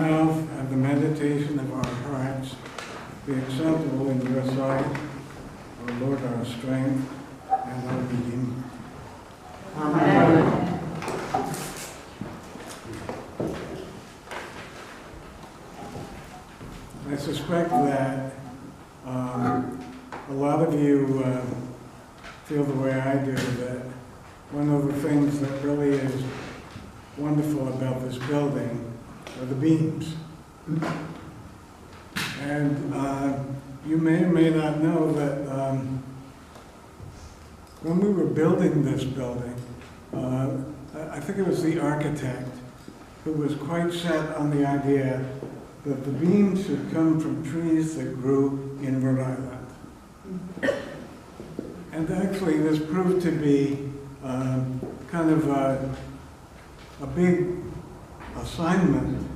mouth and the meditation of our hearts be acceptable in your sight, O Lord, our strength and our Redeemer. Amen. I suspect that a lot of you feel the way I do, that one of the things that really is wonderful about this building are the beams. And you may or may not know that when we were building this building, I think it was the architect who was quite set on the idea that the beams should come from trees that grew in Rhode Island. And actually this proved to be kind of a big assignment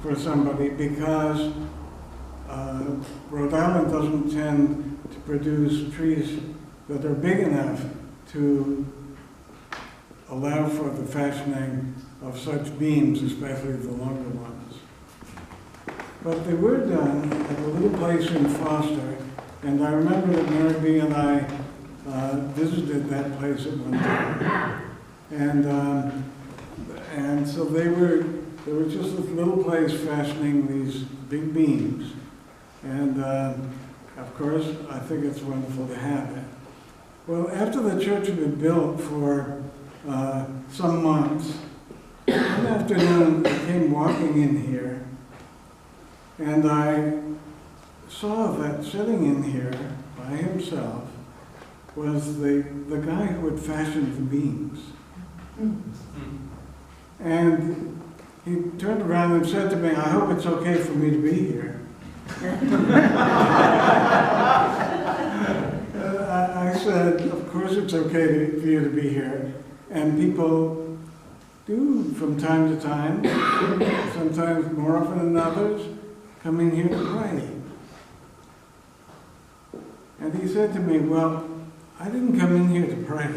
for somebody, because Rhode Island doesn't tend to produce trees that are big enough to allow for the fashioning of such beams, especially the longer ones. But they were done at a little place in Foster, and I remember that Mary B. and I visited that place at one time. And so they were just this little place fashioning these big beams. And of course, I think it's wonderful to have it. Well, after the church had been built for some months, one afternoon I came walking in here, and I saw that sitting in here by himself was the guy who had fashioned the beams. And he turned around and said to me, "I hope it's okay for me to be here." I said, "Of course it's okay for you to be here." And people do from time to time, sometimes more often than others, come in here to pray. And he said to me, "Well, I didn't come in here to pray.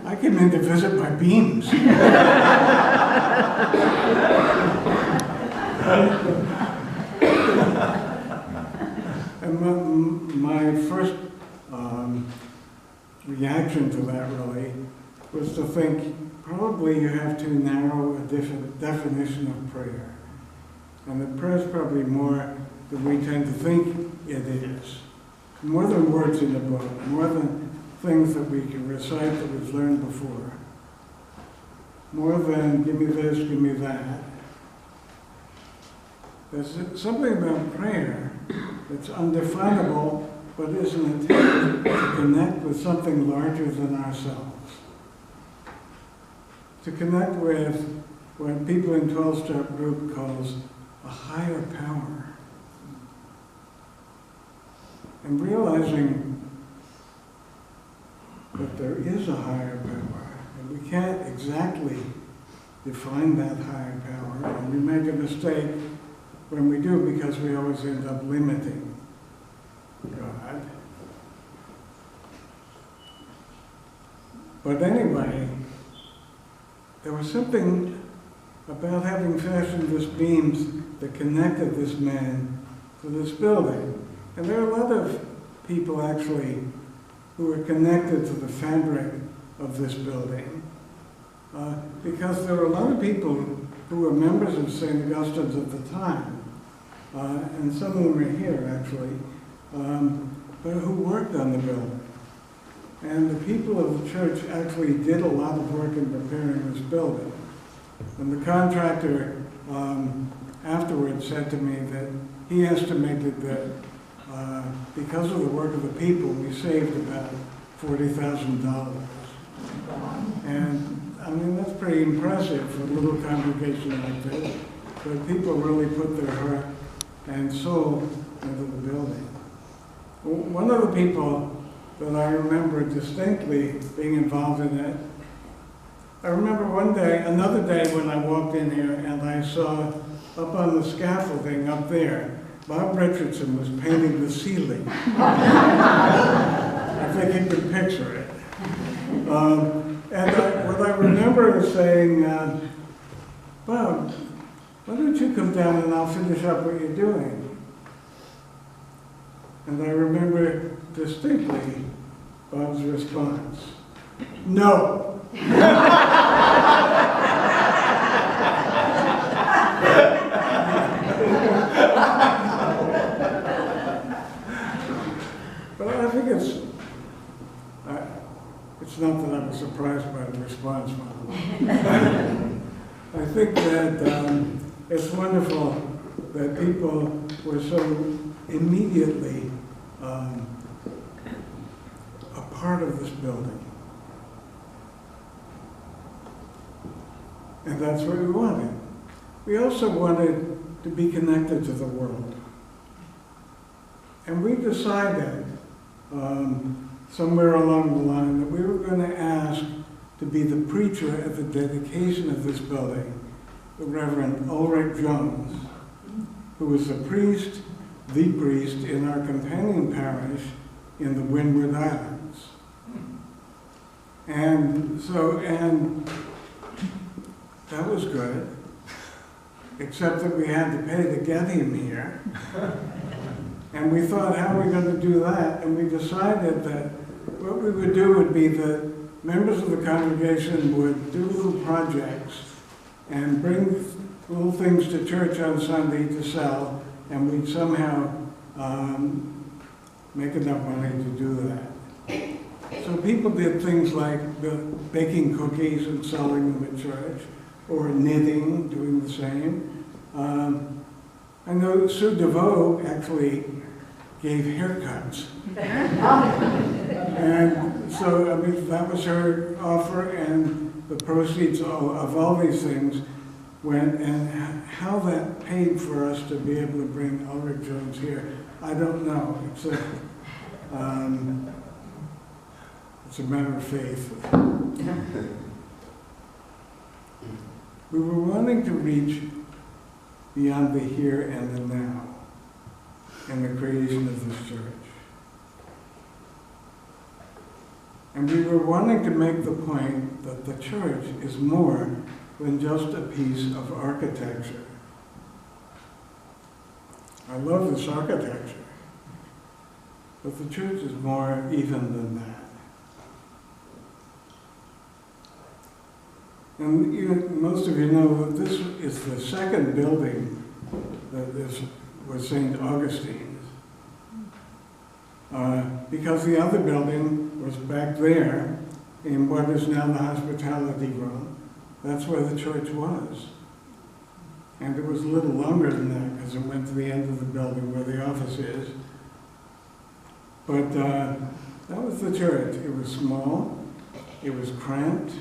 I came in to visit my beams." And my first reaction to that really was to think, probably you have too narrow a definition of prayer. And that prayer is probably more than we tend to think it is. More than words in the book, more than things that we can recite that we've learned before. More than give me this, give me that. There's something about prayer that's undefinable, but is an attempt to connect with something larger than ourselves. To connect with what people in 12-step group calls a higher power. And realizing that there is a higher power, and we can't exactly define that higher power, and we make a mistake when we do, because we always end up limiting God. But anyway, there was something about having fashioned these beams that connected this man to this building. And there are a lot of people actually who are connected to the fabric of this building. Because there were a lot of people who were members of St. Augustine's at the time. And some of them are here actually, but who worked on the building. And the people of the church actually did a lot of work in preparing this building. And the contractor afterwards said to me that he estimated that because of the work of the people, we saved about $40,000. And I mean, that's pretty impressive for a little congregation like this. But people really put their heart and soul into the building. One of the people that I remember distinctly being involved in it, I remember one day, another day when I walked in here and I saw up on the scaffolding up there, Bob Richardson was painting the ceiling. I think you can picture it. And what I remember is saying, Bob, why don't you come down and I'll finish up what you're doing? And I remember distinctly Bob's response, no. But I think it's not that I was surprised by the response, I think that it's wonderful that people were so immediately a part of this building. And that's what we wanted. We also wanted to be connected to the world. And we decided somewhere along the line that we were going to ask to be the preacher at the dedication of this building, the Reverend Ulrich Jones, who was the priest in our companion parish in the Windward Islands. And that was good, except that we had to pay to get him here. And we thought, how are we going to do that? And we decided that what we would do would be that members of the congregation would do little projects and bring little things to church on Sunday to sell, and we'd somehow make enough money to do that. So people did things like baking cookies and selling them at church, or knitting, doing the same. I know Sue DeVoe actually gave haircuts. And so, I mean, that was her offer, and the proceeds of all these things went, and how that paid for us to be able to bring Ulrich Jones here, I don't know, except it's a matter of faith. We were wanting to reach beyond the here and the now in the creation of this church. And we were wanting to make the point that the church is more than just a piece of architecture. I love this architecture, but the church is more even than that. And most of you know that this is the second building that was St. Augustine's. Because the other building was back there in what is now the hospitality room. That's where the church was. And it was a little longer than that because it went to the end of the building where the office is. But that was the church. It was small, it was cramped,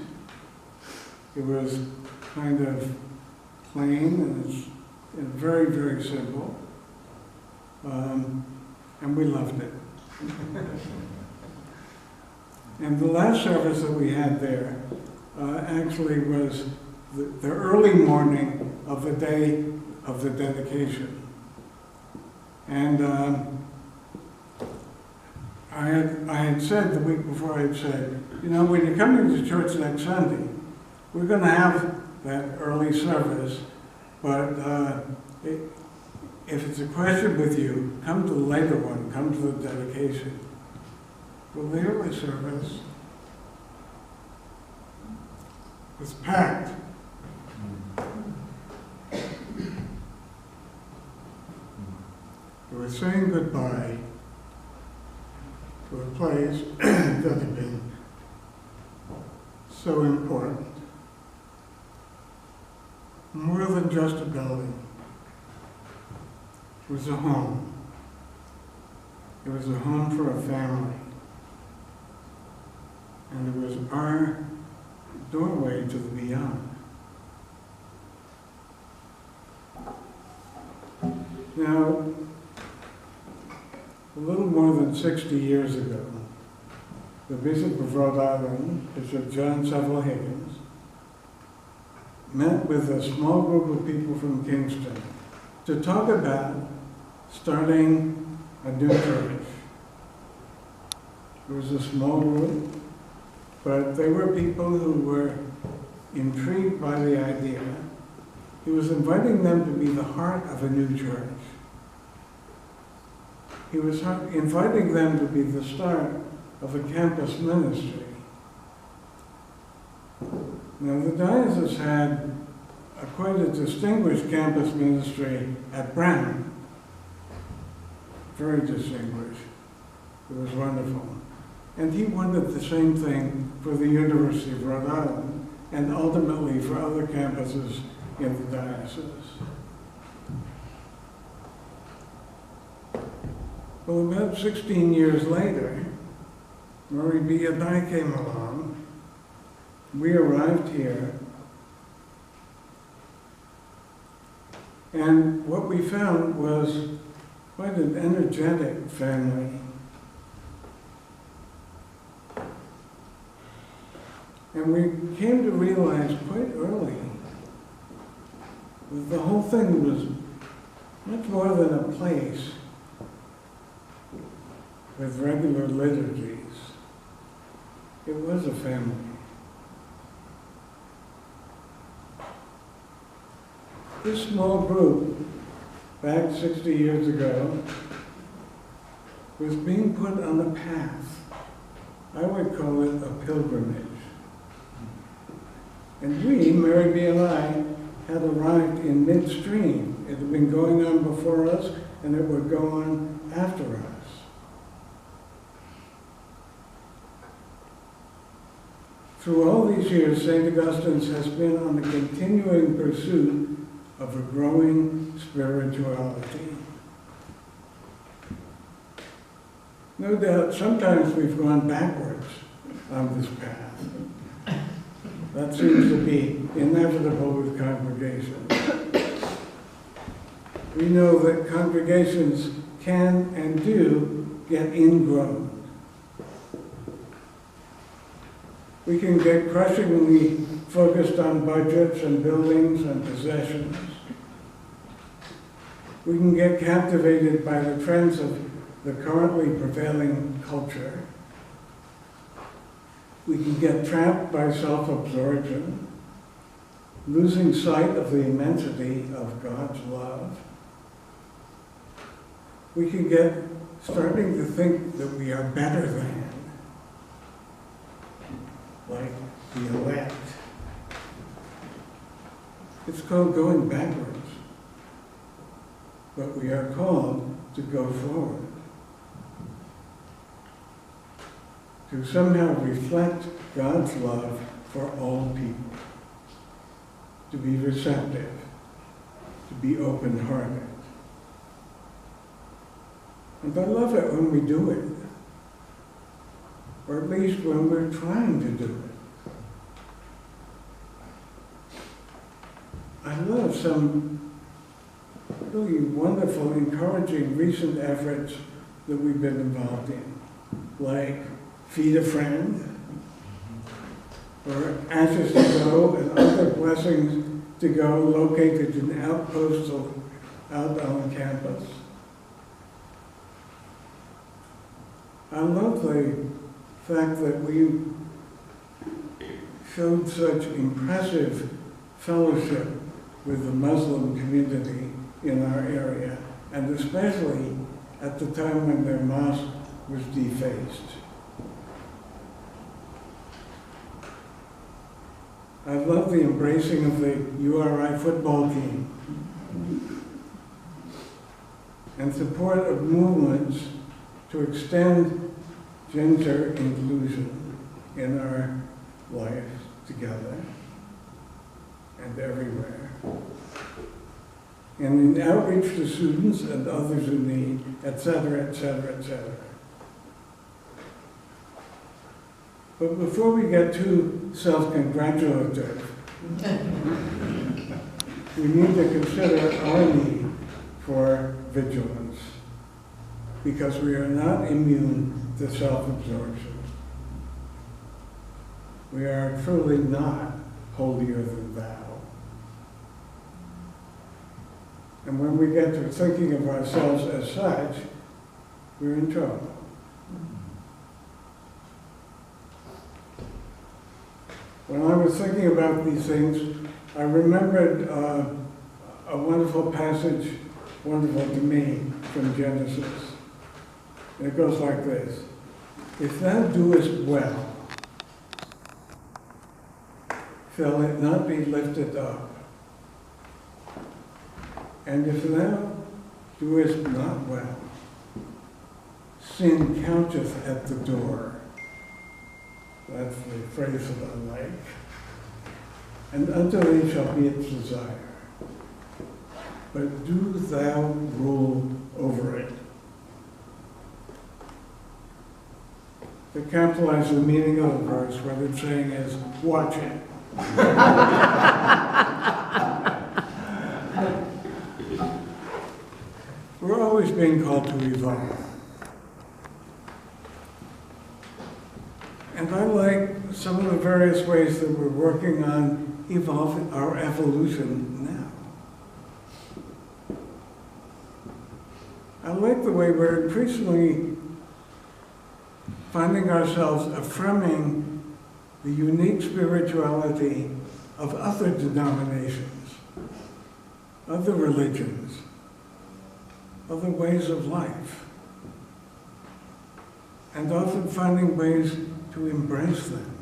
it was kind of plain and very, very simple. And we loved it. And the last service that we had there actually was the early morning of the day of the dedication. And I had said the week before, I had said, you know, when you're coming to church next Sunday, we're going to have that early service, but if it's a question with you, come to the later one, come to the dedication. Well, the early service was packed. We were saying goodbye to a place that had been so important. More than just a building. It was a home. It was a home for a family. And it was our doorway to the beyond. Now, a little more than 60 years ago, the Bishop of Rhode Island, Bishop John Seville Higgins, met with a small group of people from Kingston to talk about starting a new church. It was a small group, but they were people who were intrigued by the idea. He was inviting them to be the heart of a new church. He was inviting them to be the start of a campus ministry. Now, the diocese had quite a distinguished campus ministry at Brown. Very distinguished. It was wonderful. And he wanted the same thing for the University of Rhode Island, and ultimately for other campuses in the diocese. Well, about 16 years later, Murray B. and I came along. We arrived here, and what we found was quite an energetic family. And we came to realize quite early that the whole thing was much more than a place with regular liturgies. It was a family. This small group, back 60 years ago, was being put on a path. I would call it a pilgrimage. And we, Mary B. and I, had arrived in midstream. It had been going on before us, and it would go on after us. Through all these years, St. Augustine's has been on a continuing pursuit of a growing spirituality. No doubt, sometimes we've gone backwards on this path. That seems to be inevitable with congregations. We know that congregations can and do get ingrown. We can get crushingly focused on budgets and buildings and possessions. We can get captivated by the trends of the currently prevailing culture. We can get trapped by self-absorption, losing sight of the immensity of God's love. We can get starting to think that we are better than, like the elect. It's called going backwards, but we are called to go forward, to somehow reflect God's love for all people, to be receptive, to be open-hearted. And I love it when we do it, or at least when we're trying to do it. I love some really wonderful, encouraging recent efforts that we've been involved in, like Feed a Friend, or Ashes to Go, and other Blessings to Go, located in outposts out on campus. I love the fact that we showed such impressive fellowship with the Muslim community in our area, and especially at the time when their mosque was defaced. I love the embracing of the URI football team and support of movements to extend gender inclusion in our life together and everywhere. And in outreach to students and others in need, etc., etc., etc. But before we get too self-congratulative, we need to consider our need for vigilance, because we are not immune to self-absorption. We are truly not holier than thou. And when we get to thinking of ourselves as such, we're in trouble. When I was thinking about these things, I remembered a wonderful passage, wonderful to me, from Genesis. It goes like this: if thou doest well, shall it not be lifted up? And if thou doest not well, sin counteth at the door. That's the phrase that I like. And unto thee shall be its desire. But do thou rule over it. To capitalize the meaning of the verse, what it's saying is, watch it. We're always being called to evolve. And I like some of the various ways that we're working on evolving our evolution now. I like the way we're increasingly finding ourselves affirming the unique spirituality of other denominations, other religions, other ways of life, and often finding ways to embrace them.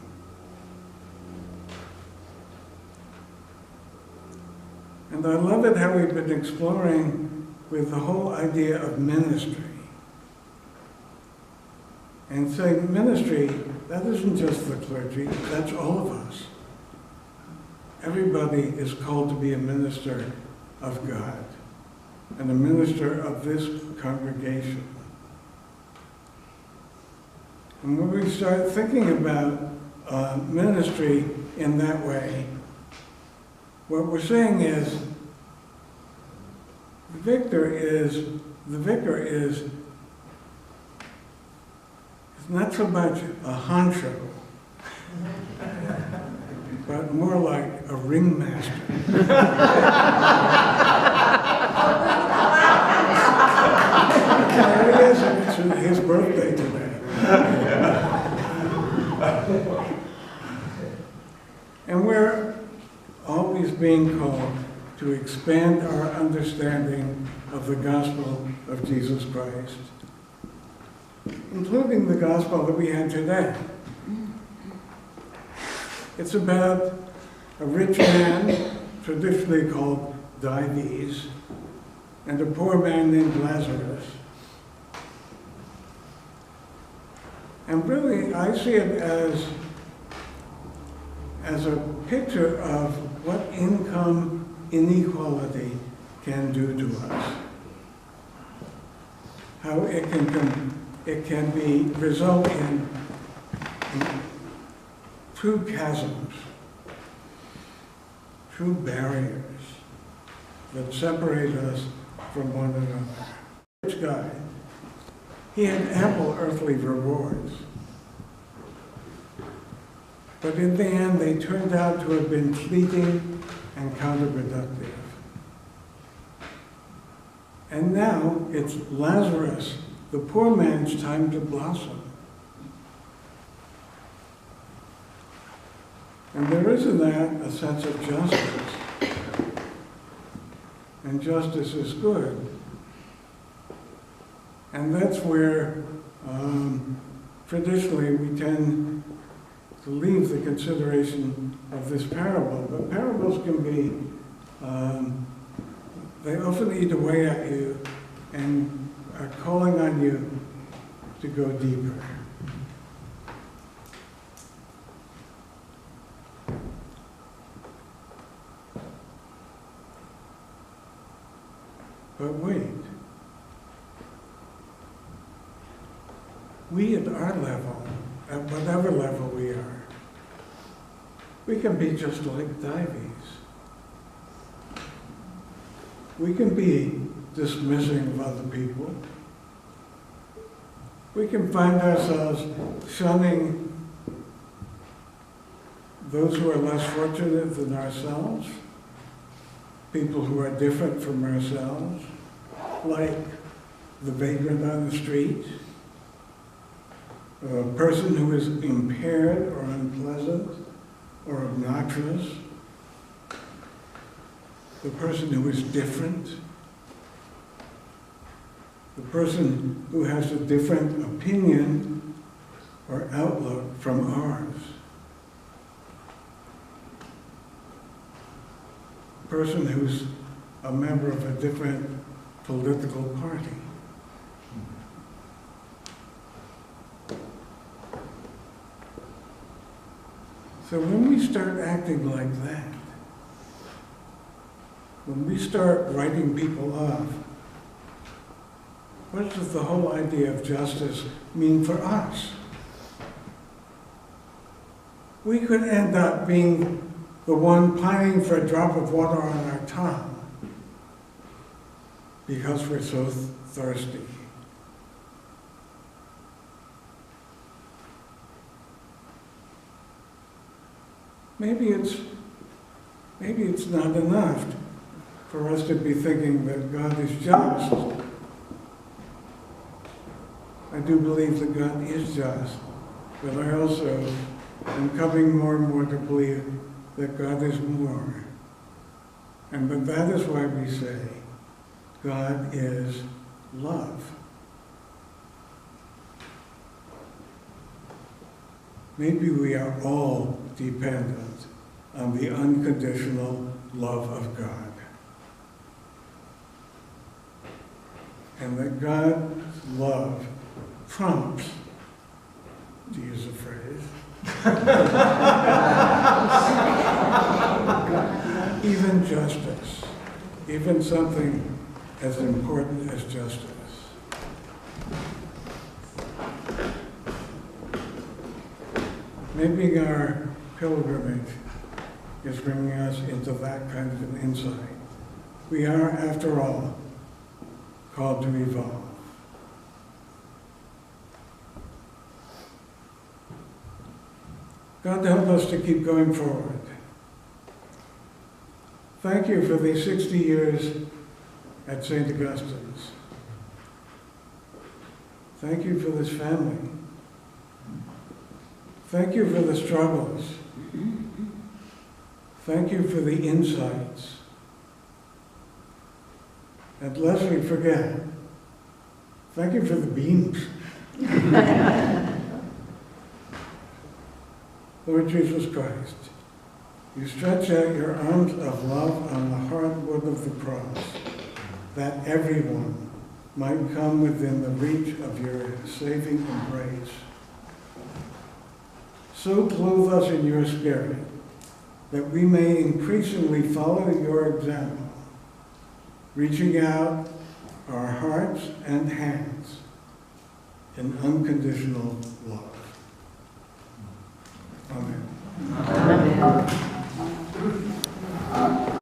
And I love it how we've been exploring with the whole idea of ministry. And saying ministry, that isn't just the clergy, that's all of us. Everybody is called to be a minister of God and a minister of this congregation. And when we start thinking about ministry in that way, what we're saying is the vicar is not so much a honcho, but more like a ringmaster. There he is, it's his birthday today. And we're always being called to expand our understanding of the gospel of Jesus Christ, including the gospel that we had today. It's about a rich man, traditionally called Dives, and a poor man named Lazarus. And really, I see it as a picture of what income inequality can do to us. How it can result in true chasms, true barriers that separate us from one another. Rich guy, he had ample earthly rewards. But in the end, they turned out to have been fleeting and counterproductive. And now it's Lazarus, the poor man's time to blossom. And there is in that a sense of justice. And justice is good. And that's where traditionally we tend to leave the consideration of this parable. But parables can be, they often eat away at you and are calling on you to go deeper. But wait, we at our level, at whatever level we are, we can be just like Dives. We can be dismissing of other people. We can find ourselves shunning those who are less fortunate than ourselves, people who are different from ourselves, like the vagrant on the street, a person who is impaired or unpleasant or obnoxious, the person who is different, the person who has a different opinion or outlook from ours, the person who's a member of a different political party. So when we start acting like that, when we start writing people off, what does the whole idea of justice mean for us? We could end up being the one pining for a drop of water on our tongue because we're so thirsty. Maybe it's not enough for us to be thinking that God is just. I do believe that God is just, but I also am coming more and more to believe that God is more. And but that is why we say God is love. Maybe we are all dependent on the unconditional love of God. And that God's love trumps, to use a phrase, even justice, even something as important as justice. Maybe our pilgrimage is bringing us into that kind of an insight. We are, after all, called to evolve. God help us to keep going forward. Thank you for these 60 years at St. Augustine's. Thank you for this family. Thank you for the struggles. Thank you for the insights. And lest we forget, thank you for the beams. Lord Jesus Christ, you stretch out your arms of love on the hard wood of the cross, that everyone might come within the reach of your saving embrace. So clothe us in your spirit, that we may increasingly follow your example, reaching out our hearts and hands in unconditional love. Amen. Amen.